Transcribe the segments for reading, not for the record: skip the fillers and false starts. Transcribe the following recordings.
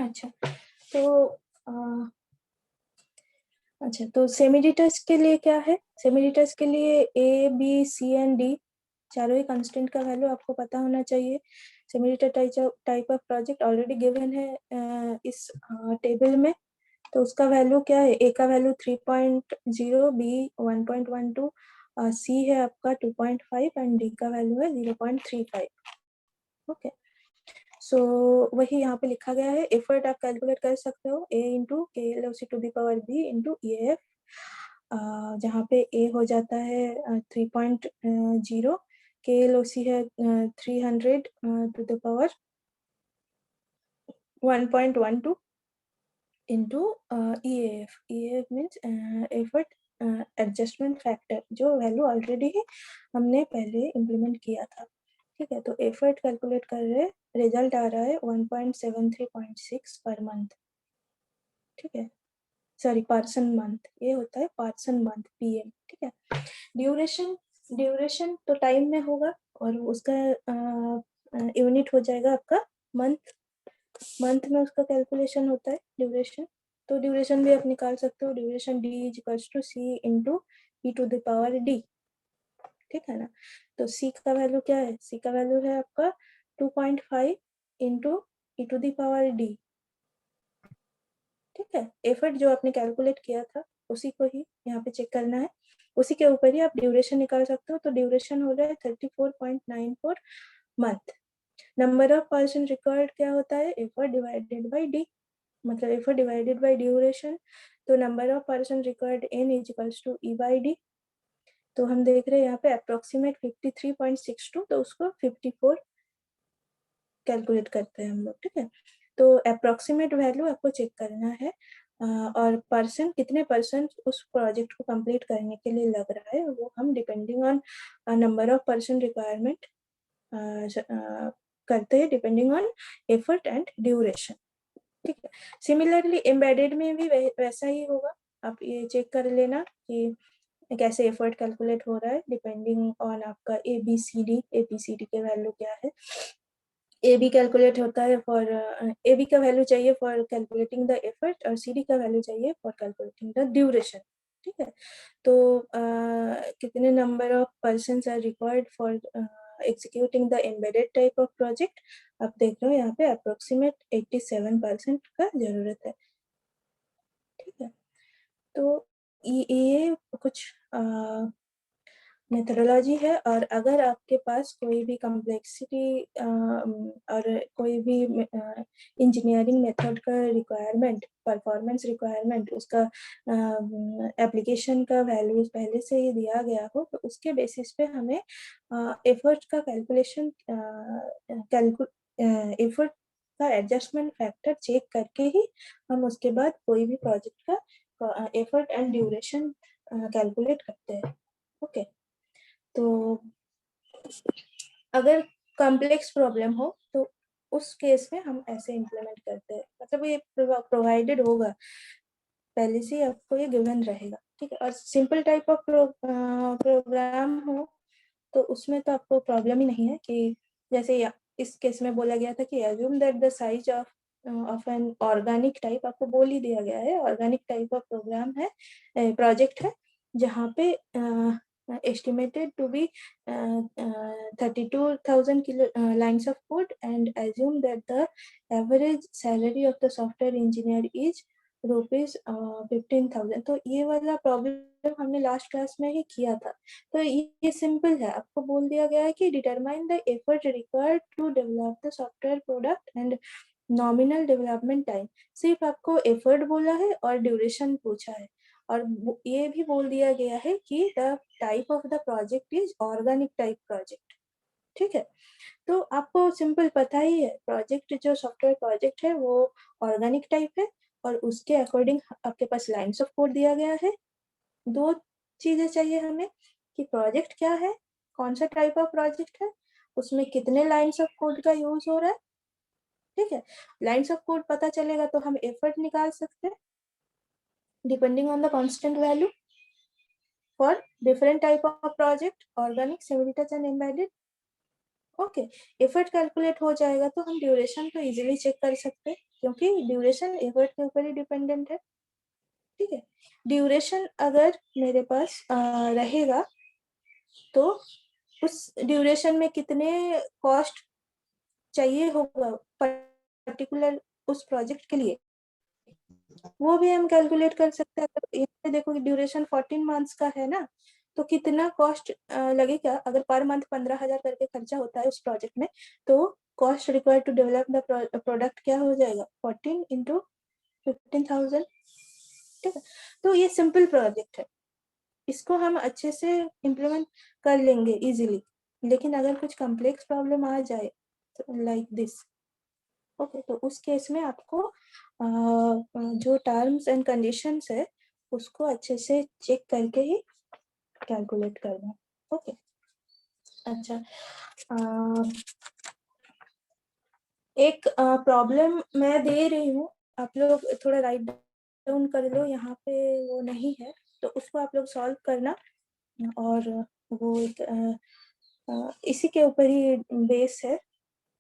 अच्छा, तो अच्छा, तो सेमी डिटैच के लिए क्या है? सेमी डिटैच के लिए A B C and D चारों ही कांस्टेंट का वैल्यू आपको पता होना चाहिए। Semi detach type of project already given है इस टेबल में। तो उसका वैल्यू क्या है? ए का वैल्यू 3.0, बी 1.12, सी है आपका 2.5 एंड डी का वैल्यू है 0.35। ओके, सो वही यहाँ पे लिखा गया है। एफर्ट आप कैलकुलेट कर सकते हो A into K L O C to the power B into E F, जहाँ पे ए हो जाता है 3.0, के एल ओ सी है 300 to the power 1.12 into E F. E F means effort adjustment factor, जो वैल्यू ऑलरेडी हमने पहले इम्प्लीमेंट किया था। ठीक है, तो एफर्ट कैलकुलेट कर रहे, रिजल्ट आ रहा है 1.73.6 पर मंथ। ठीक है, सॉरी पर्सन मंथ, ये होता है पर्सन मंथ पीएम। ठीक है, ड्यूरेशन, ड्यूरेशन तो टाइम में होगा और उसका यूनिट हो जाएगा आपका मंथ। मंथ में उसका कैलकुलेशन होता है ड्यूरेशन। तो ड्यूरेशन भी आप निकाल सकते हो, duration D is equals to C into E to the power D. ठीक है ना, तो सी का वैल्यू क्या है? सी का वैल्यू है आपका 2.5 into E to the power D. ठीक है, एफर्ट जो आपने कैलकुलेट किया था उसी को ही यहाँ पे चेक करना है, उसी के ऊपर ही आप ड्यूरेशन निकाल सकते हो। तो ड्यूरेशन हो रहा है 34.94 month. Number of person required क्या होता है? एफर्ट डिवाइडेड बाई डी, मतलब एफर्ट डिवाइडेड बाई ड्यूरेशन। तो number of person required N is equals to E by D. तो हम देख रहे हैं यहाँ पे अप्रोक्सीमेट 53.62, तो उसको 54 कैलकुलेट करते हैं हम लोग। ठीक है, तो अप्रोक्सीमेट वैल्यू आपको चेक करना है और पर्सन, कितने पर्सन उस प्रोजेक्ट को कंप्लीट करने के लिए लग रहा है, वो हम depending on number of person requirement करते हैं, depending on effort and duration. ठीक है, सिमिलरली एम्बेडेड में भी वैसा ही होगा। आप ये चेक कर लेना कि कैसे एफर्ट कैलकुलेट हो रहा है, डिपेंडिंग ऑन आपका ए बी सी डी के वैल्यू क्या है। ए बी कैलकुलेट होता है फॉर, ए बी का वैल्यू चाहिए फॉर कैलकुलेटिंग द एफर्ट और सी डी का वैल्यू चाहिए फॉर कैलकुलेटिंग द ड्यूरेशन। ठीक है, तो कितने number of person are required for executing the embedded type of project, आप देख रहे हो यहाँ पे अप्रोक्सीमेट 87% का जरूरत है। ठीक है, तो ये कुछ मेथोडोलॉजी है। और अगर आपके पास कोई भी कॉम्प्लेक्सिटी और कोई भी इंजीनियरिंग मेथड का रिक्वायरमेंट, परफॉर्मेंस रिक्वायरमेंट, उसका एप्लीकेशन का वैल्यूज पहले से ही दिया गया हो, तो उसके बेसिस पे हमें एफर्ट का कैलकुलेशन, एफर्ट का एडजस्टमेंट फैक्टर चेक करके ही हम उसके बाद कोई भी प्रोजेक्ट का एफर्ट एंड ड्यूरेशन कैलकुलेट करते हैं। ओके, तो अगर कॉम्प्लेक्स प्रॉब्लम हो तो उस केस में हम ऐसे इम्प्लीमेंट करते हैं, मतलब ये प्रोवाइडेड होगा पहले से, आपको ये गिवन रहेगा। ठीक है, और सिंपल टाइप ऑफ प्रोग्राम हो तो उसमें तो आपको प्रॉब्लम ही नहीं है कि जैसे इस केस में बोला गया था कि assume that the size of an organic type, आपको बोल ही दिया गया है ऑर्गेनिक टाइप ऑफ प्रोग्राम है, प्रोजेक्ट है, जहाँ पे estimated to be 32,000 lines of code, and assume that the average salary of the software engineer is rupees 15,000। तो ये वाला प्रॉब्लम हमने लास्ट क्लास में ही किया था। तो ये सिंपल है, आपको बोल दिया गया है कि determine the effort required to develop the software product and nominal development time. सिर्फ आपको एफर्ट बोला है और ड्यूरेशन पूछा है, और ये भी बोल दिया गया है कि the type of the project is organic type project. ठीक है, तो आपको सिंपल पता ही है, प्रोजेक्ट जो सॉफ्टवेयर प्रोजेक्ट है वो ऑर्गेनिक टाइप है, और उसके अकॉर्डिंग आपके पास लाइंस ऑफ कोड दिया गया है। दो चीजें चाहिए हमें कि प्रोजेक्ट क्या है, कौन सा टाइप ऑफ प्रोजेक्ट है, उसमें कितने लाइंस ऑफ कोड का यूज हो रहा है। ठीक है, लाइंस ऑफ कोड पता चलेगा तो हम एफर्ट निकाल सकते हैं depending on the constant value for different type of project, organic, semi detach and embedded. Okay, effort calculate हो जाएगा तो हम ड्यूरेशन तो इजीली चेक कर सकते हैं। क्योंकि ड्यूरेशन एफर्ट के ऊपर ही डिपेंडेंट है। ठीक है, ड्यूरेशन अगर मेरे पास रहेगा तो उस ड्यूरेशन में कितने कॉस्ट चाहिए होगा पर्टिकुलर उस प्रोजेक्ट के लिए, वो भी हम कैलकुलेट कर सकते हैं। तो यहाँ देखो कि ड्यूरेशन 14 मंथ्स का है ना, तो कितना कॉस्ट लगेगा। अगर पर मंथ 15,000 करके खर्चा होता है उस प्रोजेक्ट में, तो cost required to develop the product क्या हो जाएगा, 14 इंटू 15,000। ठीक है, तो ये सिंपल प्रोजेक्ट है, इसको हम अच्छे से इम्प्लीमेंट कर लेंगे इजीली। लेकिन अगर कुछ कॉम्प्लेक्स प्रॉब्लम आ जाए लाइक दिस, ओके, तो उस केस में आपको जो टर्म्स एंड कंडीशंस है उसको अच्छे से चेक करके ही कैलकुलेट करना। ओके, अच्छा, एक प्रॉब्लम मैं दे रही हूँ, आप लोग थोड़ा राइट डाउन कर लो, यहाँ पे वो नहीं है तो उसको आप लोग सॉल्व करना। और वो एक इसी के ऊपर ही बेस है,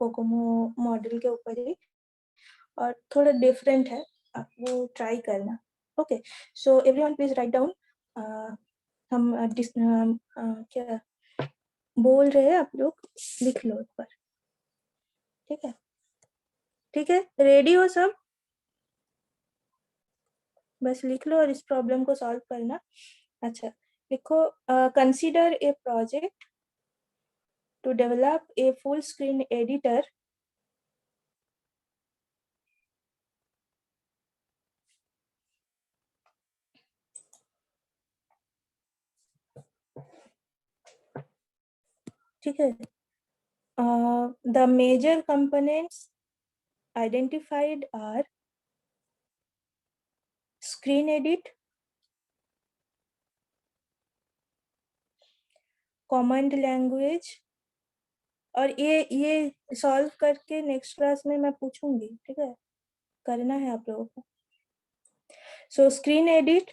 कोकोमो मॉडल के ऊपर ही, और थोड़ा डिफरेंट है, आप वो ट्राई करना। Okay, so everyone please write down. हम क्या बोल रहे हैं आप लोग लिख लो एक बार। ठीक है, ठीक है, रेडी हो सब, बस लिख लो और इस प्रॉब्लम को सॉल्व करना। अच्छा, लिखो, consider a project to develop a full screen editor ठीक है, the major components identified are screen edit, command language, और ये सॉल्व करके नेक्स्ट क्लास में मैं पूछूंगी। ठीक है, करना है आप लोगों को। सो screen edit,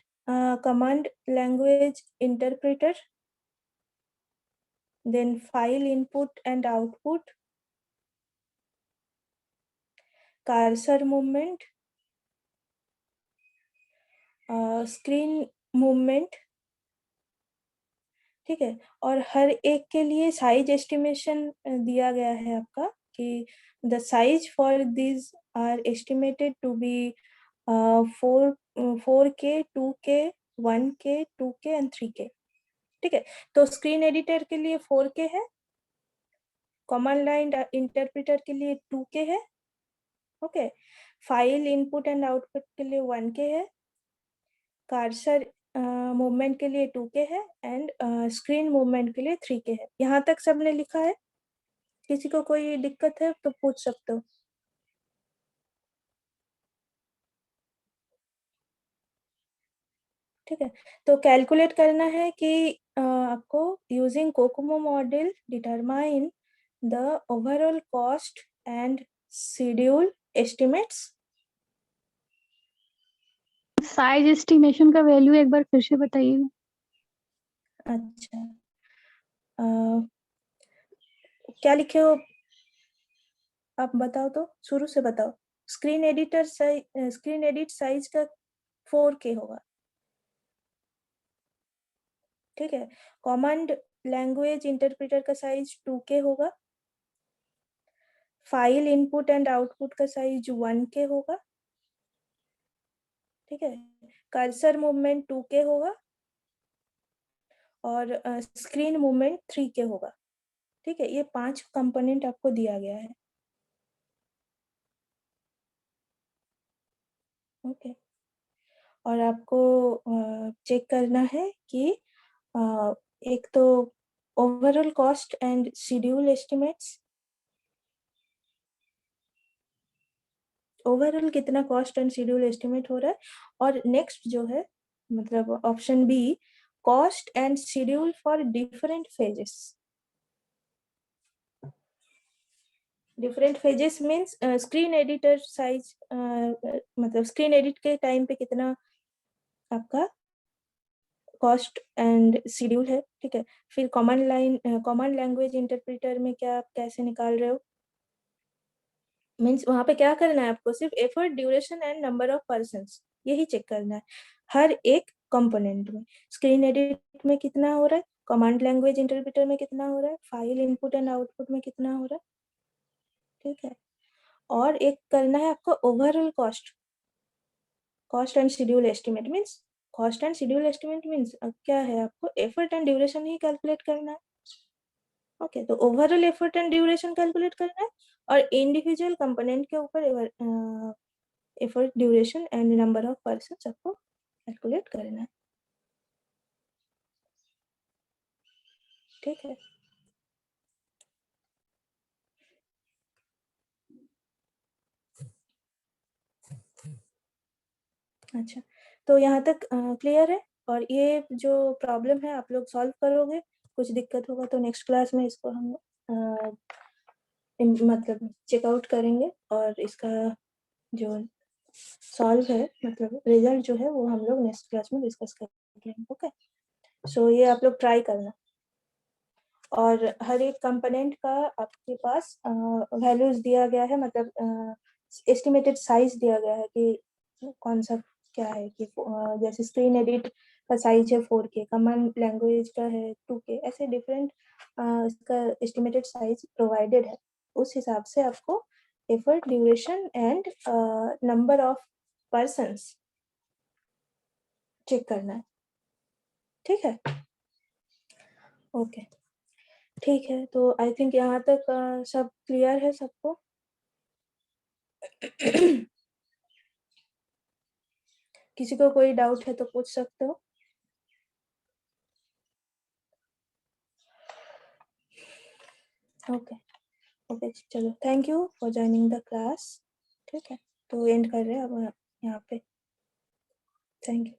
command language interpreter, then file input and output, cursor movement, screen movement. ठीक है, और हर एक के लिए साइज एस्टिमेशन दिया गया है आपका कि the size for this are estimated to be 4K, 2K, 1K, 2K and 3K। ठीक है, तो स्क्रीन एडिटर के लिए 4K है, कॉमन लाइन इंटरप्रेटर के लिए 2K है, okay, file input and output के लिए 1K है, कर्सर मूवमेंट के लिए 2K है, एंड स्क्रीन मूवमेंट के लिए 3K है। यहाँ तक सबने लिखा है? किसी को कोई दिक्कत है तो पूछ सकते हो। ठीक है, तो कैलकुलेट करना है कि आपको using Kokomo model determine the overall cost and schedule estimates. Size estimation का वैल्यू एक बार फिर से बताइए। अच्छा, क्या लिखे हो आप बताओ, तो शुरू से बताओ। Screen editor size, screen edit size का 4K होगा। ठीक है, कमांड लैंग्वेज इंटरप्रेटर का साइज 2K होगा, फाइल इनपुट एंड आउटपुट का साइज 1K होगा। ठीक है, कर्सर मूवमेंट 2K होगा, और स्क्रीन मूवमेंट 3K होगा। ठीक है, ये 5 कंपोनेंट आपको दिया गया है। ओके, और आपको चेक करना है कि एक तो overall cost and schedule estimates, overall कितना कॉस्ट एंड शेड्यूल एस्टिमेट हो रहा है। और नेक्स्ट जो है, मतलब option B, cost and schedule for different phases. Different phases means screen editor size, मतलब स्क्रीन एडिट के टाइम पे कितना आपका कॉस्ट एंड शेड्यूल है। ठीक है, फिर कॉमन लैंग्वेज इंटरप्रेटर में क्या आप कैसे निकाल रहे हो, मीन्स वहां पे क्या करना है आपको, सिर्फ effort, duration and number of persons, यही चेक करना है हर एक कंपोनेंट में। स्क्रीन एडिट में कितना हो रहा है, कमांड लैंग्वेज इंटरप्रेटर में कितना हो रहा है, फाइल इनपुट एंड आउटपुट में कितना हो रहा है, ठीक है। और एक करना है आपको overall cost, cost and schedule estimate. Means cost and schedule estimate means क्या है, आपको effort and duration he calculate करना है। ओके, तो overall effort and duration calculate करना है, और इंडिविजुअल कंपोनेंट के ऊपर effort, duration and number of person सबको कैलकुलेट करना है, ठीक है। अच्छा, तो यहाँ तक क्लियर है। और ये जो प्रॉब्लम है आप लोग सॉल्व करोगे, कुछ दिक्कत होगा तो नेक्स्ट क्लास में इसको हम मतलब चेकआउट करेंगे, और इसका जो सॉल्व है, मतलब रिजल्ट जो है, वो हम लोग नेक्स्ट क्लास में डिस्कस करेंगे। ओके, सो ये आप लोग ट्राई करना। और हर एक कंपोनेंट का आपके पास वैल्यूज दिया गया है, मतलब एस्टिमेटेड साइज दिया गया है कि कौन सा क्या है, कि जैसे स्क्रीन एडिट का साइज है 4K, कमांड लैंग्वेज का है 2K, ऐसे डिफरेंट इसका एस्टिमेटेड साइज प्रोवाइडेड है। उस हिसाब से आपको effort, duration and number of persons check करना है, ठीक है। ओके, ठीक है, तो आई थिंक यहाँ तक सब क्लियर है सबको। किसी को कोई डाउट है तो पूछ सकते हो। ओके, ओके, चलो, thank you for joining the class, ठीक है। तो एंड कर रहे हैं अब यहाँ पे, थैंक यू।